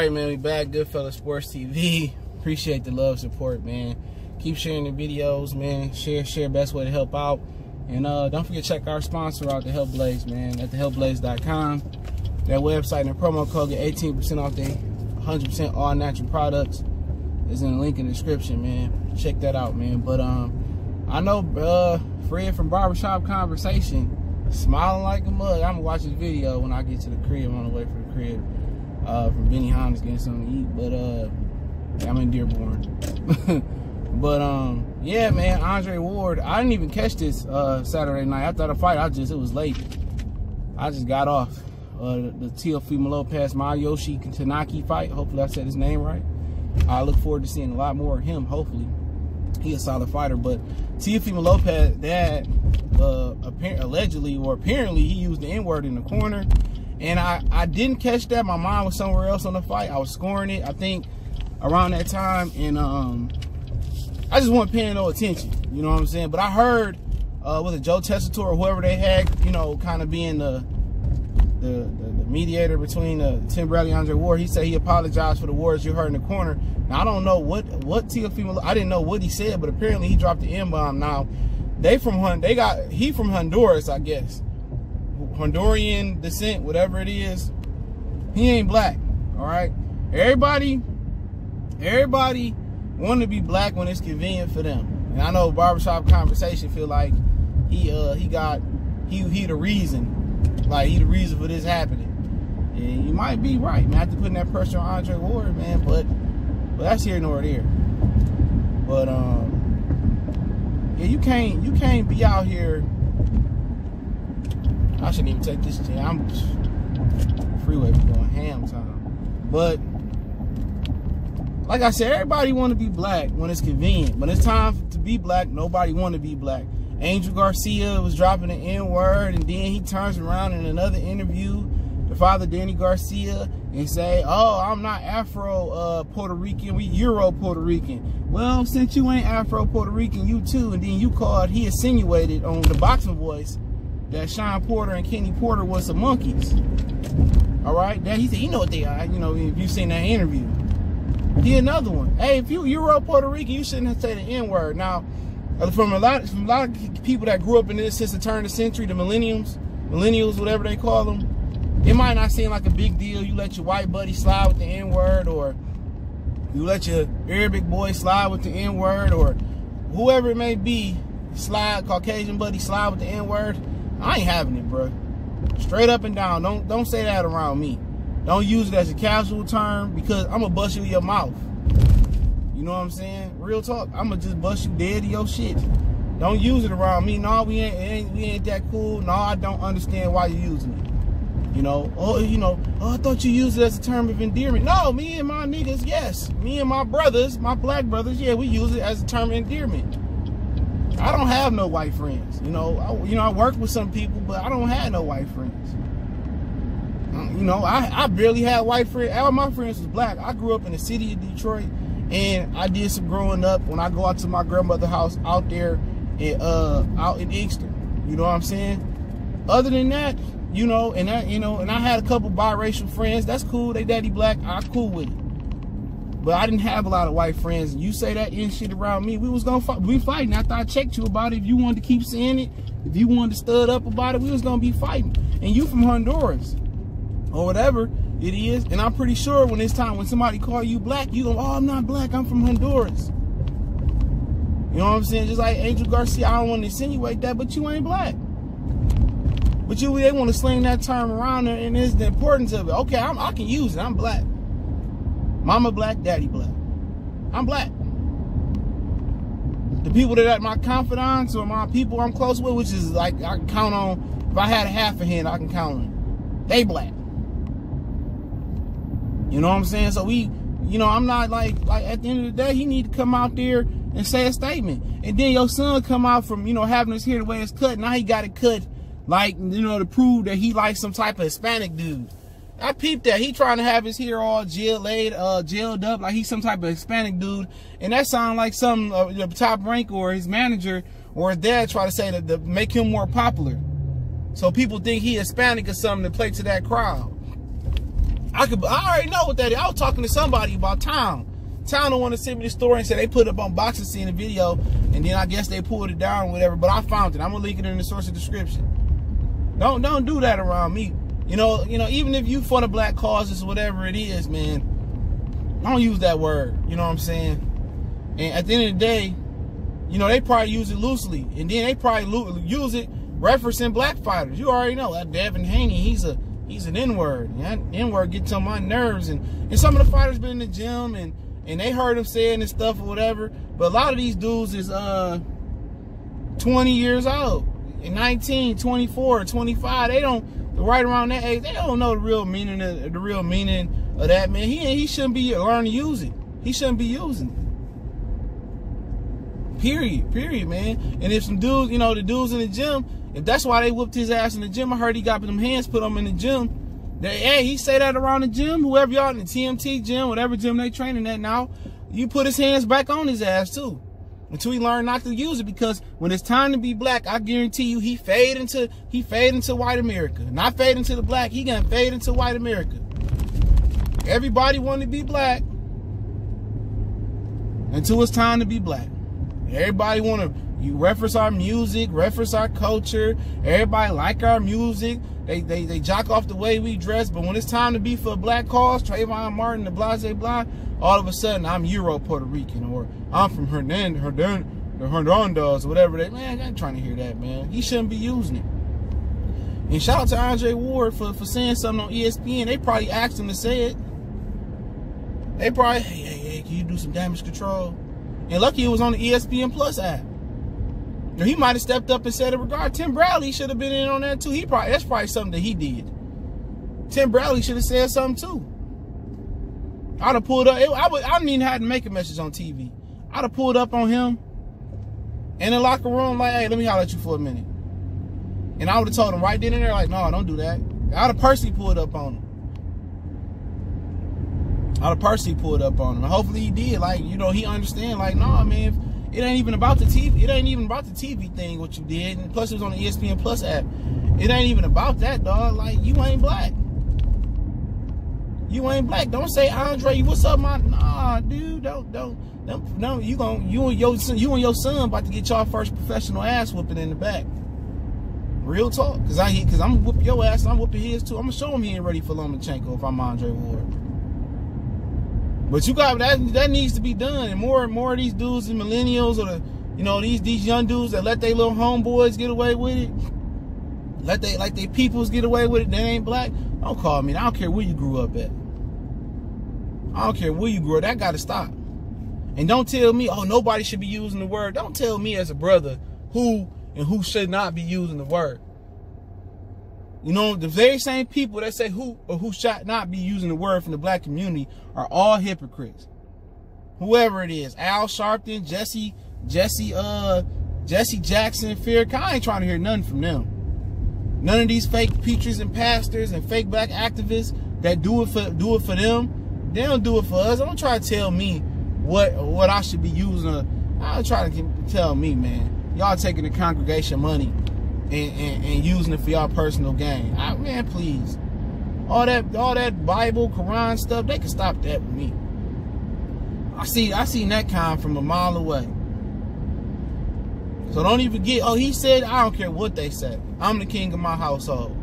right, man, we back. Goodfella Sports TV. Appreciate the love, support, man. Keep sharing the videos, man. Share, best way to help out. And don't forget to check our sponsor out, the Help Blaze, man, at thehelpblaze.com. That website and the promo code get 18% off their 100% all natural products. Is in the link in the description, man. Check that out, man. But I know Fred from Barbershop Conversation smiling like a mug. I'm gonna watch this video when I get to the crib. I'm on the way for the crib from Benny Hannes getting something to eat. But I'm in Dearborn. But yeah, man, Andre Ward. I didn't even catch this Saturday night. After the fight, it was late. I just got off the Teofimo Lopez Mayoshi Tanaki fight. Hopefully I said his name right. I look forward to seeing a lot more of him. Hopefully he's a solid fighter. But Teofimo Lopez, dad, allegedly or apparently he used the N-word in the corner, and I didn't catch that. My mind was somewhere else on the fight. I was scoring it, I think, around that time, and I just wasn't paying no attention. You know what I'm saying? But I heard was it Joe Tessitore or whoever they had, you know, kind of being the mediator between Tim Bradley and Andre Ward. He said he apologized for the words you heard in the corner. Now I don't know what Teofimo, I didn't know what he said, but apparently he dropped the N-bomb. Now he from Honduras, I guess. Honduran descent, whatever it is. He ain't black, all right? Everybody want to be black when it's convenient for them. And I know Barbershop Conversation feel like he the reason, like he the reason for this happening. And you might be right, man. After putting that pressure on Andre Ward, man, but that's here nor there. But yeah, you can't be out here. I shouldn't even take this chance. I'm freeway going ham time. But like I said, everybody want to be black when it's convenient. When it's time to be black, nobody want to be black. Angel Garcia was dropping the N-word, and then he turns around in another interview, the father Danny Garcia, and say, "Oh, I'm not Afro Puerto Rican, we Euro Puerto Rican." Well, since you ain't Afro Puerto Rican, you too. And then he insinuated on the Boxing Voice that Sean Porter and Kenny Porter was some monkeys. All right, that he said, you know what they are. You know, if you've seen that interview. He another one. Hey, if you Euro Puerto Rican, you shouldn't have said the N-word. Now, from a lot of people that grew up in this since the turn of the century, the millennials, whatever they call them, it might not seem like a big deal. You let your white buddy slide with the N-word, or you let your Arabic boy slide with the N-word, or whoever it may be, Caucasian buddy slide with the N-word. I ain't having it, bro. Straight up and down. Don't say that around me. Don't use it as a casual term, because I'm gonna bust you in your mouth. You know what I'm saying? Real talk. I'm gonna just bust you dead to your shit. Don't use it around me. No, we ain't that cool. No, I don't understand why you're using it. You know, oh, I thought you used it as a term of endearment. No, me and my niggas, yes. Me and my brothers, my black brothers, yeah, we use it as a term of endearment. I don't have no white friends. I work with some people, but I don't have no white friends. You know, I barely had white friends. All my friends was black. I grew up in the city of Detroit, and I did some growing up when I go out to my grandmother's house out there out in Inkster. You know what I'm saying? Other than that, and I had a couple biracial friends. That's cool. They daddy black. I'm cool with it. But I didn't have a lot of white friends. And you say that in shit around me, we was gonna fight. We fighting after I checked you about it. If you wanted to keep saying it, if you wanted to stud up about it, we was gonna be fighting. And you from Honduras, or whatever it is, and I'm pretty sure when it's time, when somebody call you black, you go, "Oh, I'm not black, I'm from Honduras." You know what I'm saying? Just like Angel Garcia, I don't want to insinuate that, but you ain't black. But they want to sling that term around there, and it's the importance of it. Okay, I can use it. I'm black. Mama black, daddy black. I'm black. The people that are my confidants or my people I'm close with, which is like I can count on, if I had a half a hand, I can count on them. They black. You know what I'm saying? So I'm not like at the end of the day, he need to come out there and say a statement. And then your son come out from, having his hair the way it's cut. Now he got it cut, like, to prove that he likes some type of Hispanic dude. I peeped that. He trying to have his hair all jailed up, like he's some type of Hispanic dude. And that sound like some the top rank or his manager or his dad try to say that to make him more popular. So people think he Hispanic or something to play to that crowd. I already know what that is. I was talking to somebody about Town. Town don't want to send me the story and say they put it up on Boxing Scene, the video, and then I guess they pulled it down or whatever. But I found it. I'm gonna link it in the source of description. Don't do that around me. You know, even if you for the black causes, whatever it is, man, don't use that word. You know what I'm saying? And at the end of the day, you know, they probably use it loosely, and then they probably use it referencing black fighters. You already know that Devin Haney, he's an N-word. Yeah, N-word gets on my nerves, and some of the fighters been in the gym and they heard him saying this stuff or whatever. But a lot of these dudes is 20 years old, and 19, 24, 25. They don't, right around that age, they don't know the real meaning of that, man. He shouldn't be learning to use it. He shouldn't be using it. Period, man. And if some dudes, you know, the dudes in the gym, if that's why they whooped his ass in the gym, I heard he got them hands put on him in the gym. Hey, he say that around the gym, whoever y'all in the TMT gym, whatever gym they training at now, you put his hands back on his ass too. Until he learn not to use it, because when it's time to be black, I guarantee you he fade into white America. Not fade into the black, he gonna fade into white America. Everybody want to be black until it's time to be black. Everybody want to reference our music, reference our culture. Everybody like our music. They jock off the way we dress. But when it's time to be for a black cause, Trayvon Martin, the blase blah, all of a sudden I'm Euro Puerto Rican, or I'm from Hernandez, or whatever. Man, I ain't trying to hear that, man. He shouldn't be using it. And shout out to Andre Ward for saying something on ESPN. They probably asked him to say it. They probably, hey, can you do some damage control? And lucky it was on the ESPN Plus app. Now, he might have stepped up and said it regard. Tim Bradley should have been in on that too. That's probably something that he did. Tim Bradley should have said something too. I'd have pulled up. I didn't even have to make a message on TV. I'd have pulled up on him in the locker room like, hey, let me holler at you for a minute. And I would have told him right then and there, like, no, don't do that. I'd have personally pulled up on him. And hopefully he did. Like, you know, he understand. Like, no, man, it ain't even about the TV. It ain't even about the TV thing, what you did. And plus, it was on the ESPN Plus app. It ain't even about that, dog. Like, you ain't black. You ain't black. Don't say, Andre, what's up, man? Nah, dude, don't. You and your son about to get y'all first professional ass whooping in the back. Real talk. Cause I'm gonna whoop your ass. And I'm whooping his too. I'm gonna show him he ain't ready for Lomachenko if I'm Andre Ward. But you got that needs to be done, and more of these dudes, and millennials, or these young dudes that let their little homeboys get away with it, let they peoples get away with it. They ain't black. Don't call me. I don't care where you grew up at. I don't care where you grew up. That got to stop. And don't tell me, oh, nobody should be using the word. Don't tell me as a brother who should not be using the word. You know, the very same people that say who should not be using the word from the black community are all hypocrites. Whoever it is, Al Sharpton, Jesse Jackson, Farrakhan, I ain't trying to hear nothing from them. None of these fake preachers and pastors and fake black activists that do it for them, they don't do it for us. Don't try to tell me what I should be using. I'll try to tell me, man. Y'all taking the congregation money and using it for y'all personal gain. Man, please. All that Bible, Quran stuff, they can stop that with me. I seen that kind from a mile away. So don't even get, oh, he said, I don't care what they say. I'm the king of my household.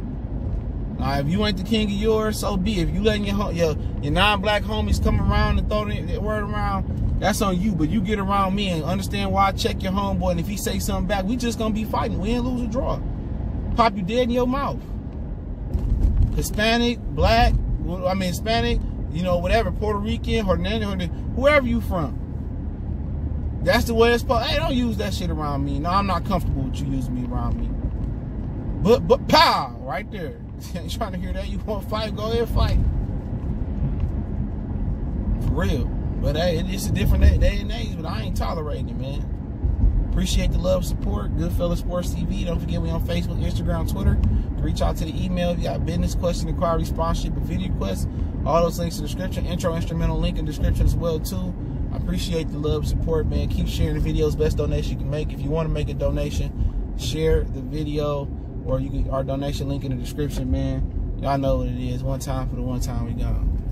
Now, if you ain't the king of yours, so be it. If you letting your non-black homies come around and throw the word around, that's on you. But you get around me and understand why I check your homeboy, and if he say something back, we just gonna be fighting. We ain't lose or draw. Pop you dead in your mouth. Hispanic, black, Hispanic, whatever, Puerto Rican, Hernandez, whoever you from. That's the way it's supposed. Hey, don't use that shit around me. No, I'm not comfortable with you using me around me. But pow, right there. Ain't trying to hear that. You want to fight? Go ahead, fight. For real. But hey, it's a different day and age, but I ain't tolerating it, man. Appreciate the love, support. Goodfellas Sports TV. Don't forget we on Facebook, Instagram, Twitter. Reach out to the email if you got business question, inquiry, sponsorship, and video requests. All those links in the description. Intro, instrumental link in the description as well, too. I appreciate the love, support, man. Keep sharing the videos. Best donation you can make. If you want to make a donation, share the video, or our donation link in the description, man. Y'all know what it is. One time for the one time we gone.